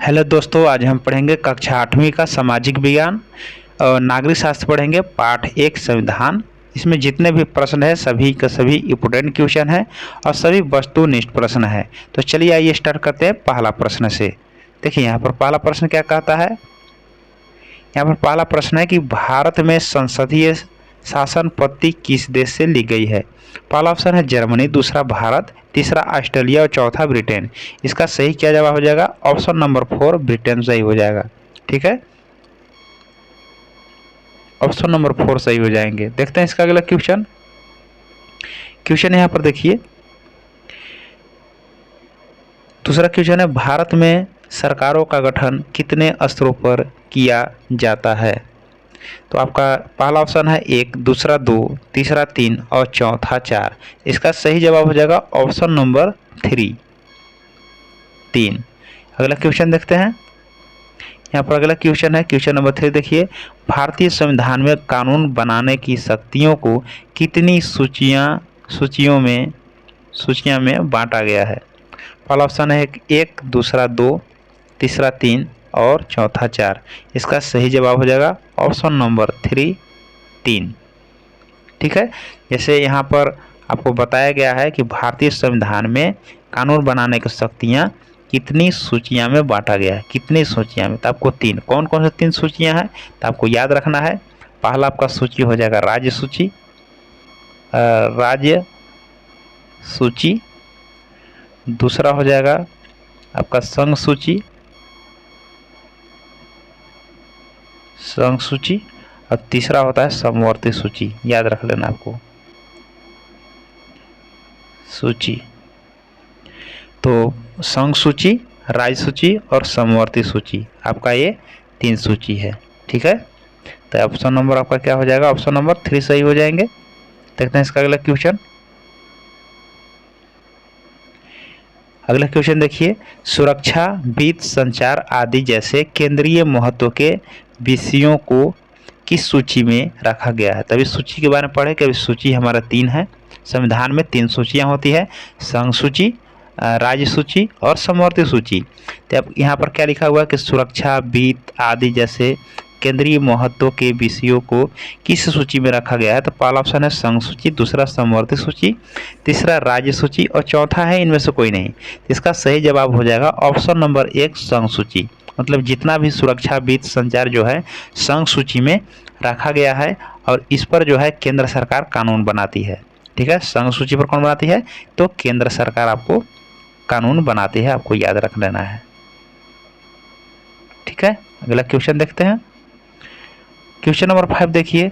Hello दोस्तों, आज हम पढ़ेंगे कक्षा 8वीं का सामाजिक विज्ञान और नागरिक शास्त्र पढ़ेंगे। पाठ 1 संविधान। इसमें जितने भी प्रश्न है सभी का सभी इम्पोर्टेंट क्वेश्चन है और सभी वस्तुनिष्ठ प्रश्न है। तो चलिए आइए स्टार्ट करते हैं पहला प्रश्न से। देखिए यहाँ पर पहला प्रश्न क्या कहता है। यहाँ पर पहला प्रश्न है कि भारत में संसदीय शासन पद्धति किस देश से ली गई है। पहला ऑप्शन है जर्मनी, दूसरा भारत, तीसरा ऑस्ट्रेलिया और चौथा ब्रिटेन। इसका सही क्या जवाब हो जाएगा? ऑप्शन नंबर 4 ब्रिटेन सही हो जाएगा। ठीक है, ऑप्शन नंबर 4 सही हो जाएंगे। देखते हैं इसका अगला क्वेश्चन। क्वेश्चन यहाँ पर देखिए, दूसरा क्वेश्चन है भारत में सरकारों का गठन कितने स्तरों पर किया जाता है। तो आपका पहला ऑप्शन है 1, दूसरा 2, तीसरा 3 और चौथा 4। इसका सही जवाब हो जाएगा ऑप्शन नंबर 3। अगला क्वेश्चन देखते हैं। यहाँ पर अगला क्वेश्चन है क्वेश्चन नंबर 3। देखिए, भारतीय संविधान में कानून बनाने की शक्तियों को कितनी सूचियों में बांटा गया है। पहला ऑप्शन है 1, दूसरा 2, तीसरा 3 और चौथा 4। इसका सही जवाब हो जाएगा ऑप्शन नंबर 3। ठीक है, जैसे यहाँ पर आपको बताया गया है कि भारतीय संविधान में कानून बनाने की शक्तियाँ कितनी सूचियाँ में बांटा गया है। कितनी सूचियाँ में? तो आपको 3, कौन कौन से 3 सूचियाँ हैं तो आपको याद रखना है। पहला आपका सूची हो जाएगा राज्य सूची, दूसरा हो जाएगा आपका संघ सूची और तीसरा होता है समवर्ती सूची। याद रख लेना आपको सूची। तो संघ सूची, राज्य सूची और समवर्ती सूची, आपका ये 3 सूची है। ठीक है, तो ऑप्शन नंबर आपका क्या हो जाएगा? ऑप्शन नंबर 3 सही हो जाएंगे। देखते हैं इसका अगला क्वेश्चन। अगला क्वेश्चन देखिए, सुरक्षा, वित्त, संचार आदि जैसे केंद्रीय महत्व के विषयों को किस सूची में रखा गया है। तभी सूची के बारे में पढ़े कि अभी सूची हमारा 3 है। संविधान में 3 सूचियाँ होती है, संघ सूची, राज्य सूची और समवर्ती सूची। तो अब यहाँ पर क्या लिखा हुआ है कि सुरक्षा, वित्त आदि जैसे केंद्रीय महत्व के विषयों को किस सूची में रखा गया है। तो पहला ऑप्शन है संघ सूची, दूसरा समवर्ती सूची, तीसरा राज्य सूची और चौथा है इनमें से कोई नहीं। इसका सही जवाब हो जाएगा ऑप्शन नंबर 1 संघ सूची। मतलब जितना भी सुरक्षा, वित्त, संचार जो है संघ सूची में रखा गया है और इस पर जो है केंद्र सरकार कानून बनाती है। ठीक है, संघ सूची पर कौन बनाती है? तो केंद्र सरकार आपको कानून बनाती है, आपको याद रख लेना है। ठीक है, अगला क्वेश्चन देखते हैं। क्वेश्चन नंबर 5 देखिए,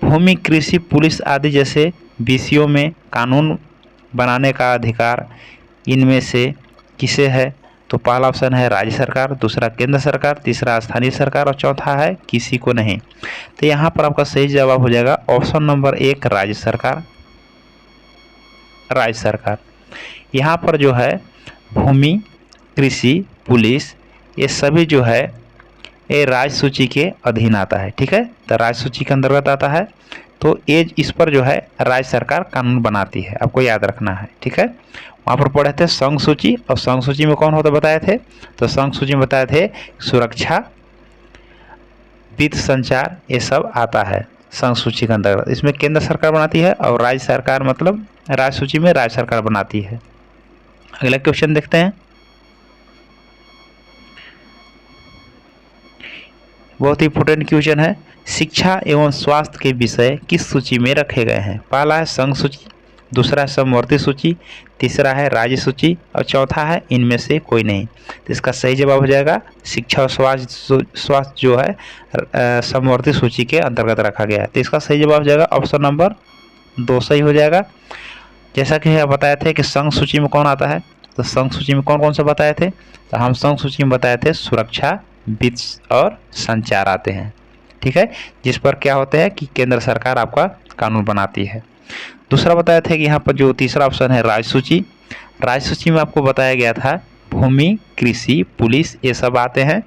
भूमि, कृषि, पुलिस आदि जैसे विषयों में कानून बनाने का अधिकार इनमें से किसे है। तो पहला ऑप्शन है राज्य सरकार, दूसरा केंद्र सरकार, तीसरा स्थानीय सरकार और चौथा है किसी को नहीं। तो यहाँ पर आपका सही जवाब हो जाएगा ऑप्शन नंबर 1 राज्य सरकार। यहाँ पर जो है भूमि, कृषि, पुलिस ये सभी जो है ये राज्य सूची के अधीन आता है। ठीक है, तो राज्य सूची के अंतर्गत आता है। तो ये इस पर जो है राज्य सरकार कानून बनाती है, आपको याद रखना है। ठीक है, वहाँ पर पढ़े थे संघ सूची और संघ सूची में कौन होता बताए थे। तो संघ सूची में बताए थे सुरक्षा, वित्त, संचार ये सब आता है संघ सूची के अंतर्गत। इसमें केंद्र सरकार बनाती है और राज्य सरकार मतलब राज्य सूची में राज्य सरकार बनाती है। अगला क्वेश्चन देखते हैं। बहुत ही इंपॉर्टेंट क्वेश्चन है, शिक्षा एवं स्वास्थ्य के विषय किस सूची में रखे गए हैं। पहला है संघ सूची, दूसरा है समवर्ती सूची, तीसरा है राज्य सूची और चौथा है इनमें से कोई नहीं। तो इसका सही जवाब हो जाएगा शिक्षा और स्वास्थ्य जो है समवर्ती सूची के अंतर्गत रखा गया है। तो इसका सही जवाब हो जाएगा ऑप्शन नंबर 2 सही हो जाएगा। जैसा कि हम बताए थे कि संघ सूची में कौन आता है, तो संघ सूची में कौन कौन से बताए थे। तो हम संघ सूची में बताए थे सुरक्षा, वित्त और संचार आते हैं। ठीक है, जिस पर क्या होते हैं कि केंद्र सरकार आपका कानून बनाती है। दूसरा बताया था कि यहाँ पर जो तीसरा ऑप्शन है राज्य सूची में आपको बताया गया था भूमि, कृषि, पुलिस ये सब आते हैं,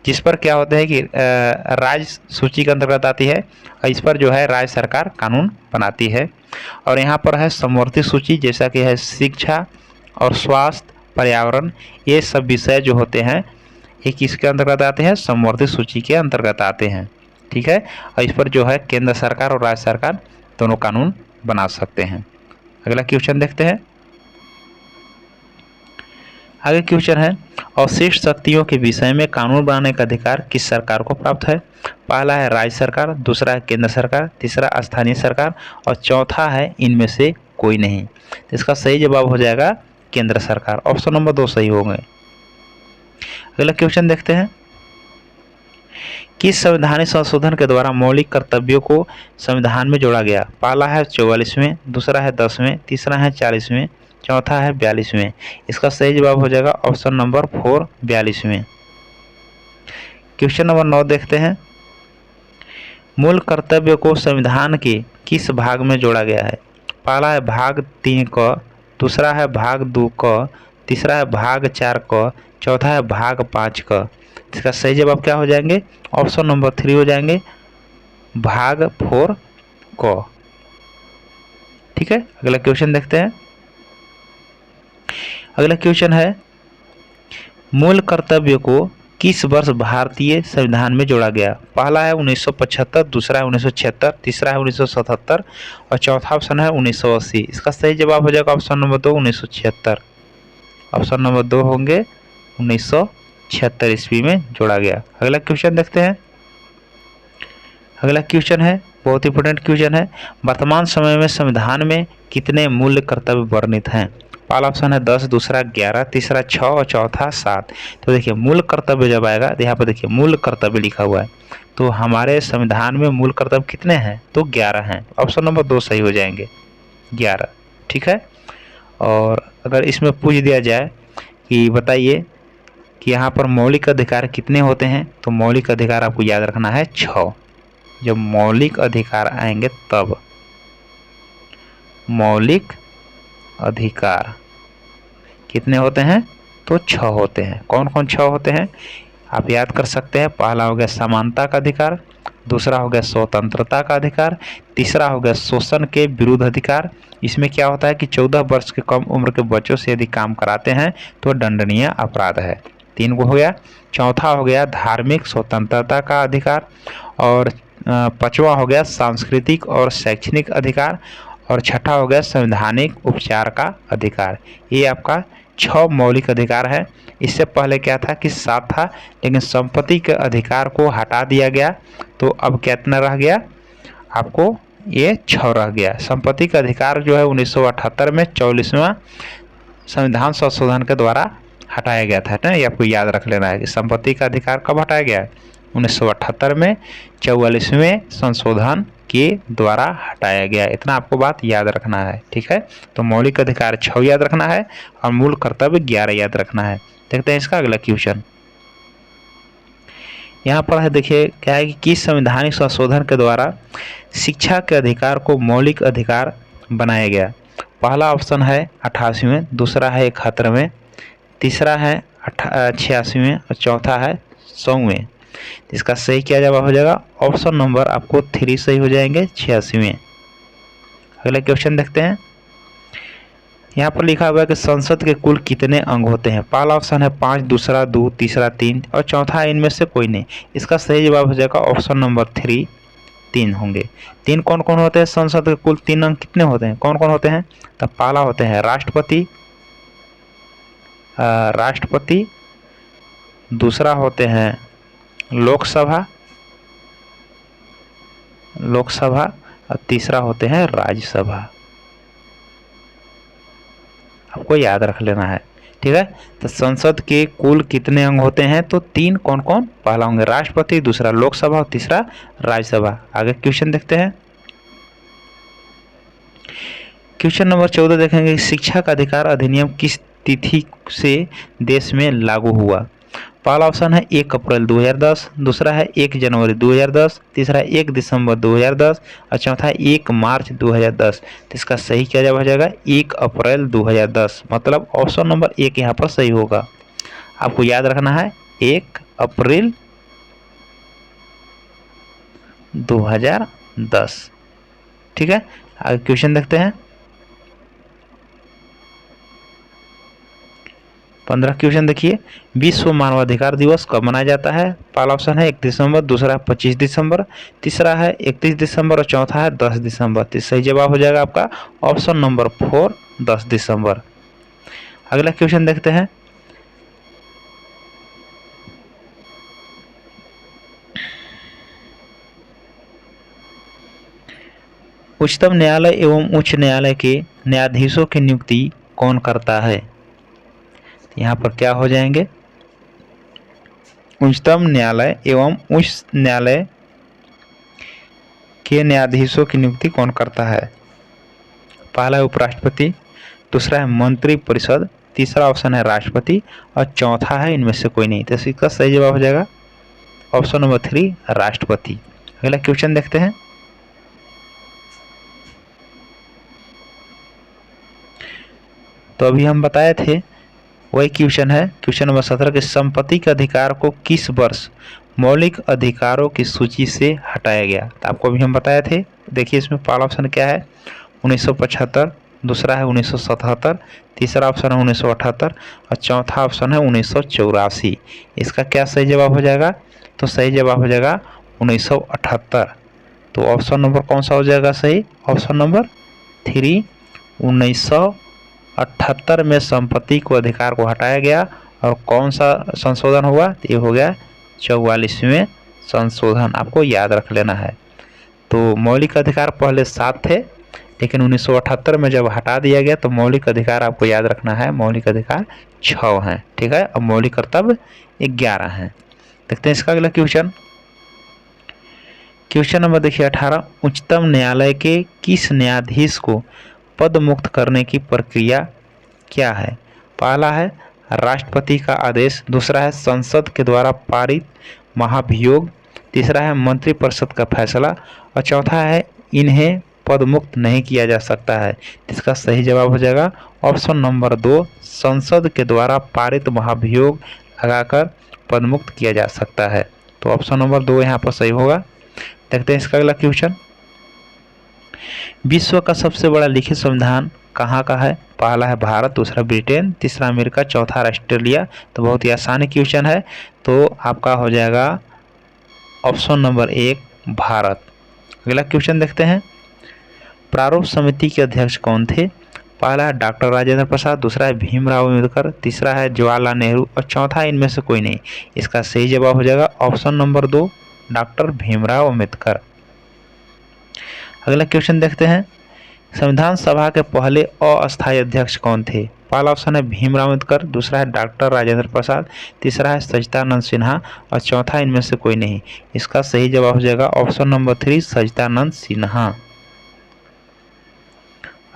जिस पर क्या होता है कि राज्य सूची के अंतर्गत आती है और इस पर जो है राज्य सरकार कानून बनाती है। और यहाँ पर है समवर्ती सूची, जैसा कि है शिक्षा और स्वास्थ्य, पर्यावरण ये सब विषय जो होते हैं ये किसके अंतर्गत आते हैं? समवर्ती सूची के अंतर्गत आते हैं। ठीक है, और इस पर जो है केंद्र सरकार और राज्य सरकार दोनों कानून बना सकते हैं। अगला क्वेश्चन देखते हैं। आगे क्वेश्चन है, अवशिष्ट शक्तियों के विषय में कानून बनाने का अधिकार किस सरकार को प्राप्त है? पहला है राज्य सरकार, दूसरा है केंद्र सरकार, तीसरा स्थानीय सरकार और चौथा है इनमें से कोई नहीं। तो इसका सही जवाब हो जाएगा केंद्र सरकार। ऑप्शन नंबर 2 सही होंगे। अगला क्वेश्चन देखते हैं, किस संवैधानिक संशोधन के द्वारा मौलिक कर्तव्यों को संविधान में जोड़ा गया? पहला है 44वें, दूसरा है 10वें, तीसरा है 40वें, चौथा है 42वें। इसका सही जवाब हो जाएगा ऑप्शन नंबर 4 42वें। क्वेश्चन नंबर 9 देखते हैं, मूल कर्तव्य को संविधान के किस भाग में जोड़ा गया है? पहला है भाग 3 क, दूसरा है भाग 2 क, तीसरा है भाग 4 क, चौथा है भाग 5 क। इसका सही जवाब क्या हो जाएंगे? ऑप्शन नंबर 3 हो जाएंगे भाग 4 क। ठीक है, अगला क्वेश्चन देखते हैं। अगला क्वेश्चन है, मूल कर्तव्य को किस वर्ष भारतीय संविधान में जोड़ा गया? पहला है 1975, दूसरा है 1976, तीसरा है 1977 और चौथा ऑप्शन है 1980। इसका सही जवाब हो जाएगा ऑप्शन नंबर 2 1976। ऑप्शन नंबर 2 होंगे 1976 ईस्वी में जोड़ा गया। अगला क्वेश्चन देखते हैं। अगला क्वेश्चन है, बहुत इंपॉर्टेंट क्वेश्चन है, वर्तमान समय में संविधान में कितने मूल्य कर्तव्य वर्णित हैं? पहला ऑप्शन है 10, दूसरा 11, तीसरा 6 और चौथा 7। तो देखिए मूल कर्तव्य जब आएगा तो यहाँ पर देखिए मूल कर्तव्य लिखा हुआ है, तो हमारे संविधान में मूल कर्तव्य कितने हैं? तो 11 हैं। ऑप्शन नंबर 2 सही हो जाएंगे 11। ठीक है, और अगर इसमें पूछ दिया जाए कि बताइए कि यहाँ पर मौलिक अधिकार कितने होते हैं, तो मौलिक अधिकार आपको याद रखना है 6। जब मौलिक अधिकार आएंगे तब मौलिक अधिकार कितने होते हैं? तो 6 होते हैं। कौन कौन 6 होते हैं आप याद कर सकते हैं। पहला हो गया समानता का अधिकार, दूसरा हो गया स्वतंत्रता का अधिकार, तीसरा हो गया शोषण के विरुद्ध अधिकार। इसमें क्या होता है कि 14 वर्ष के कम उम्र के बच्चों से यदि काम कराते हैं तो दंडनीय अपराध है। 3 को हो गया। चौथा हो गया धार्मिक स्वतंत्रता का अधिकार, और 5वां हो गया सांस्कृतिक और शैक्षणिक अधिकार, और छठा हो गया संवैधानिक उपचार का अधिकार। ये आपका 6 मौलिक अधिकार है। इससे पहले क्या था कि 7 था, लेकिन संपत्ति के अधिकार को हटा दिया गया, तो अब कितना रह गया आपको? ये 6 रह गया। संपत्ति का अधिकार जो है 1978 में 44वां संविधान संशोधन के द्वारा हटाया गया था ना, ये आपको याद रख लेना है कि संपत्ति का अधिकार कब हटाया गया है? 1978 में 44वें संशोधन के द्वारा हटाया गया। इतना आपको बात याद रखना है। ठीक है, तो मौलिक अधिकार 6 याद रखना है और मूल कर्तव्य 11 याद रखना है। देखते हैं इसका अगला क्वेश्चन। यहाँ पर है, देखिए क्या है कि किस संवैधानिक संशोधन के द्वारा शिक्षा के अधिकार को मौलिक अधिकार बनाया गया? पहला ऑप्शन है 88वें, दूसरा है 71वें, तीसरा है 86वें और चौथा है 100वें। इसका सही क्या जवाब हो जाएगा? ऑप्शन नंबर आपको 3 सही हो जाएंगे 86वें। अगला क्वेश्चन देखते हैं। यहाँ पर लिखा हुआ है कि संसद के कुल कितने अंग होते हैं? पहला ऑप्शन है 5, दूसरा 2, तीसरा 3 और चौथा इनमें से कोई नहीं। इसका सही जवाब हो जाएगा ऑप्शन नंबर 3 3 होंगे। 3 कौन कौन होते हैं? संसद के कुल 3 अंग कितने होते हैं? कौन कौन होते हैं? तो पहला होते हैं राष्ट्रपति, दूसरा होते हैं लोकसभा और तीसरा होते हैं राज्यसभा। आपको याद रख लेना है। ठीक है, तो संसद के कुल कितने अंग होते हैं? तो 3। कौन कौन? पहला होंगे राष्ट्रपति, दूसरा लोकसभा और तीसरा राज्यसभा। आगे क्वेश्चन देखते हैं। क्वेश्चन नंबर 14 देखेंगे, शिक्षा का अधिकार अधिनियम किस तिथि से देश में लागू हुआ? पहला ऑप्शन है 1 अप्रैल 2010, दूसरा है 1 जनवरी 2010, तीसरा है 1 दिसंबर 2010 और चौथा है 1 मार्च 2010। तो इसका सही क्या जवाब हो जाएगा? 1 अप्रैल 2010। मतलब ऑप्शन नंबर 1 यहाँ पर सही होगा। आपको याद रखना है 1 अप्रैल 2010। ठीक है, आगे क्वेश्चन देखते हैं। 15 क्वेश्चन देखिए, विश्व मानवाधिकार दिवस कब मनाया जाता है? पहला ऑप्शन है 1 दिसंबर, दूसरा है 25 दिसंबर, तीसरा है 31 दिसंबर और चौथा है 10 दिसंबर। तो सही जवाब हो जाएगा आपका ऑप्शन नंबर 4, 10 दिसंबर। अगला क्वेश्चन देखते हैं। उच्चतम न्यायालय एवं उच्च न्यायालय के न्यायाधीशों की नियुक्ति कौन करता है? यहाँ पर क्या हो जाएंगे? उच्चतम न्यायालय एवं उच्च न्यायालय के न्यायाधीशों की नियुक्ति कौन करता है? पहला है उपराष्ट्रपति, दूसरा है मंत्री परिषद, तीसरा ऑप्शन है राष्ट्रपति और चौथा है इनमें से कोई नहीं। तो इसका सही जवाब हो जाएगा ऑप्शन नंबर 3, राष्ट्रपति। अगला क्वेश्चन देखते हैं। तो अभी हम बताए थे वही क्वेश्चन है, क्वेश्चन नंबर 17 के संपत्ति के अधिकार को किस वर्ष मौलिक अधिकारों की सूची से हटाया गया? तो आपको अभी हम बताए थे। देखिए इसमें पहला ऑप्शन क्या है 1975, दूसरा है 1977, तीसरा ऑप्शन है 1978 और चौथा ऑप्शन है 1984। इसका क्या सही जवाब हो जाएगा? तो सही जवाब हो जाएगा 1978। तो ऑप्शन नंबर कौन सा हो जाएगा सही? ऑप्शन नंबर 3, 1978 में संपत्ति को अधिकार को हटाया गया। और कौन सा संशोधन हुआ? तो ये हो गया 44वें संशोधन, आपको याद रख लेना है। तो मौलिक अधिकार पहले 7 थे, लेकिन 1978 में जब हटा दिया गया तो मौलिक अधिकार आपको याद रखना है, मौलिक अधिकार 6 हैं, ठीक है। अब मौलिक कर्तव्य 11 हैं। देखते हैं इसका अगला क्वेश्चन। क्वेश्चन नंबर देखिए 18, उच्चतम न्यायालय के किस न्यायाधीश को पद मुक्त करने की प्रक्रिया क्या है? पहला है राष्ट्रपति का आदेश, दूसरा है संसद के द्वारा पारित महाभियोग, तीसरा है मंत्रिपरिषद का फैसला और चौथा है इन्हें पद मुक्त नहीं किया जा सकता है। इसका सही जवाब हो जाएगा ऑप्शन नंबर 2, संसद के द्वारा पारित महाभियोग लगाकर पद मुक्त किया जा सकता है। तो ऑप्शन नंबर 2 यहाँ पर सही होगा। देखते हैं इसका अगला क्वेश्चन। विश्व का सबसे बड़ा लिखित संविधान कहाँ का है? पहला है भारत, दूसरा ब्रिटेन, तीसरा अमेरिका, चौथा ऑस्ट्रेलिया। तो बहुत ही आसान क्वेश्चन है, तो आपका हो जाएगा ऑप्शन नंबर 1, भारत। अगला क्वेश्चन देखते हैं। प्रारूप समिति के अध्यक्ष कौन थे? पहला है डॉक्टर राजेंद्र प्रसाद, दूसरा है भीमराव अम्बेडकर, तीसरा है जवाहरलाल नेहरू और चौथा इनमें से कोई नहीं। इसका सही जवाब हो जाएगा option number 2, doctor Bhimrao Ambedkar. अगला क्वेश्चन देखते हैं। संविधान सभा के पहले अस्थायी अध्यक्ष कौन थे? पहला ऑप्शन है भीमराव अम्बेडकर, दूसरा है डॉक्टर राजेंद्र प्रसाद, तीसरा है सच्चिदानंद सिन्हा और चौथा इनमें से कोई नहीं। इसका सही जवाब हो जाएगा ऑप्शन नंबर 3, सच्चिदानंद सिन्हा।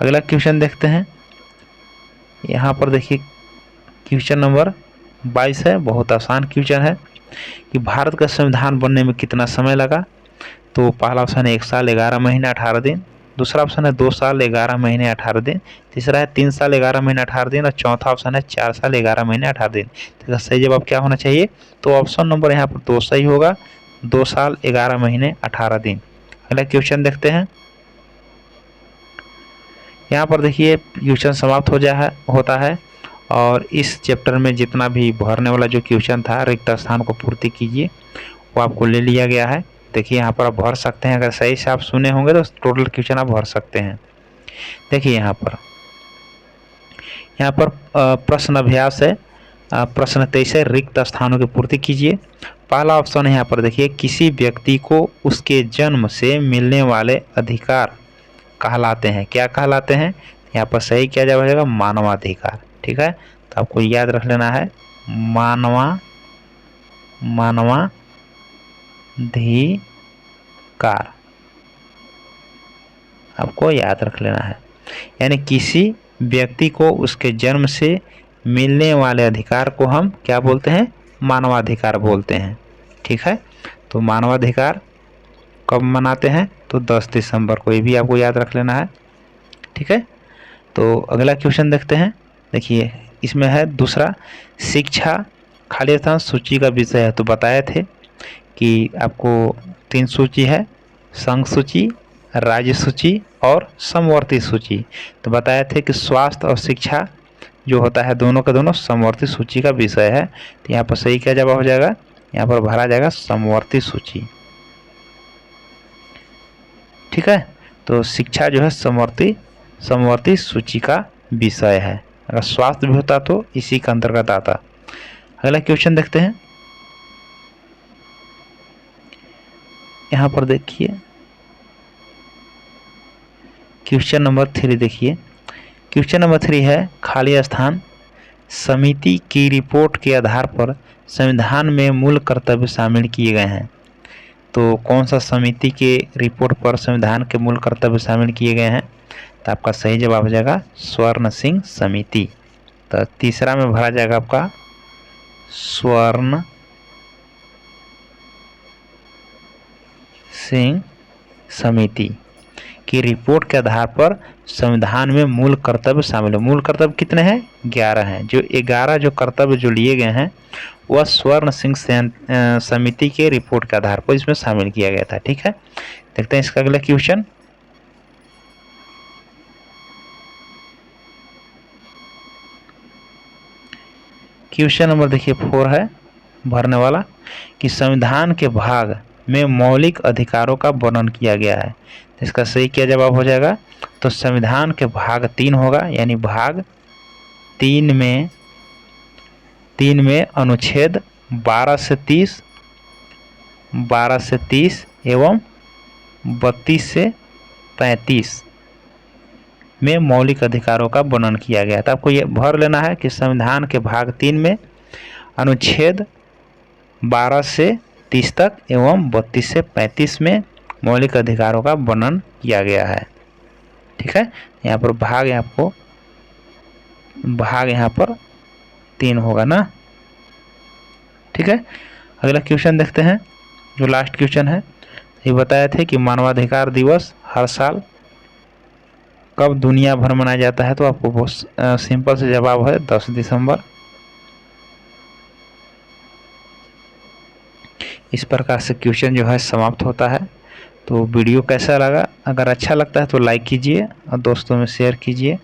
अगला क्वेश्चन देखते हैं। यहाँ पर देखिए क्वेश्चन नंबर 22 है, बहुत आसान क्वेश्चन है कि भारत का संविधान बनने में कितना समय लगा? तो पहला ऑप्शन है 1 साल 11 महीने 18 दिन, दूसरा ऑप्शन है 2 साल 11 महीने 18 दिन, तीसरा है 3 साल 11 महीने 18 दिन और चौथा ऑप्शन है 4 साल 11 महीने 18 दिन। तो सही जवाब क्या होना चाहिए? तो ऑप्शन नंबर यहाँ पर 2 सही होगा, 2 साल 11 महीने 18 दिन। अगला क्वेश्चन देखते हैं। यहाँ पर देखिए क्वेश्चन समाप्त होता है और इस चैप्टर में जितना भी भरने वाला जो क्वेश्चन था रिक्त स्थान को पूर्ति कीजिए वो आपको ले लिया गया है। देखिए यहाँ पर आप भर सकते हैं, अगर सही से आप सुने होंगे तो टोटल क्वेश्चन आप भर सकते हैं। देखिए यहाँ पर प्रश्न अभ्यास है, प्रश्न 23 है, रिक्त स्थानों की पूर्ति कीजिए। पहला ऑप्शन है यहाँ पर देखिए, किसी व्यक्ति को उसके जन्म से मिलने वाले अधिकार कहलाते हैं। क्या कहलाते हैं? यहाँ पर सही क्या जवाब जाएगा? मानवाधिकार, ठीक है। तो आपको याद रख लेना है मानवाधिकार, आपको याद रख लेना है। यानी किसी व्यक्ति को उसके जन्म से मिलने वाले अधिकार को हम क्या बोलते हैं? मानवाधिकार बोलते हैं, ठीक है। तो मानवाधिकार कब मनाते हैं? तो 10 दिसंबर को, ये भी आपको याद रख लेना है, ठीक है। तो अगला क्वेश्चन देखते हैं। देखिए इसमें है दूसरा, शिक्षा खाली स्थान सूची का विषय है। तो बताए थे कि आपको 3 सूची है, संघ सूची, राज्य सूची और समवर्ती सूची। तो बताए थे कि स्वास्थ्य और शिक्षा जो होता है दोनों का दोनों समवर्ती सूची का विषय है। तो यहाँ पर सही क्या जवाब हो जाएगा, यहाँ पर भरा जाएगा समवर्ती सूची। ठीक है, तो शिक्षा जो है समवर्ती सूची का विषय है। अगर स्वास्थ्य भी होता तो इसी के अंतर्गत आता। अगला क्वेश्चन देखते हैं। यहाँ पर देखिए क्वेश्चन नंबर 3 देखिए। क्वेश्चन नंबर 3 है खाली स्थान। समिति की रिपोर्ट के आधार पर संविधान में मूल कर्तव्य शामिल किए गए हैं। तो कौन सा समिति के रिपोर्ट पर संविधान के मूल कर्तव्य शामिल किए गए हैं? तो आपका सही जवाब हो जाएगा स्वर्ण सिंह समिति। तो तीसरा में भरा जाएगा आपका स्वर्ण सिंह समिति की रिपोर्ट के आधार पर संविधान में मूल कर्तव्य शामिल है। मूल कर्तव्य कितने हैं? 11 हैं। जो 11 जो कर्तव्य जो लिए गए हैं वह स्वर्ण सिंह समिति के रिपोर्ट के आधार पर इसमें शामिल किया गया था। ठीक है, देखते हैं इसका अगला क्वेश्चन। क्वेश्चन नंबर देखिए 4 है भरने वाला कि संविधान के भाग में मौलिक अधिकारों का वर्णन किया गया है। तो इसका सही क्या जवाब हो जाएगा? तो संविधान के भाग 3 होगा, यानी भाग 3 में अनुच्छेद 12 से 30 एवं 32 से 35 में मौलिक अधिकारों का वर्णन किया गया था। आपको ये भर लेना है कि संविधान के भाग 3 में अनुच्छेद 12 से 30 तक एवं 32 से 35 में मौलिक अधिकारों का वर्णन किया गया है। ठीक है, यहाँ पर भाग यहाँ पर 3 होगा ना। ठीक है, अगला क्वेश्चन देखते हैं जो लास्ट क्वेश्चन है। ये बताए थे कि मानवाधिकार दिवस हर साल कब दुनिया भर मनाया जाता है? तो आपको बहुत सिंपल से जवाब है 10 दिसंबर। इस प्रकार से क्वेश्चन जो है समाप्त होता है। तो वीडियो कैसा लगा? अगर अच्छा लगता है तो लाइक कीजिए और दोस्तों में शेयर कीजिए।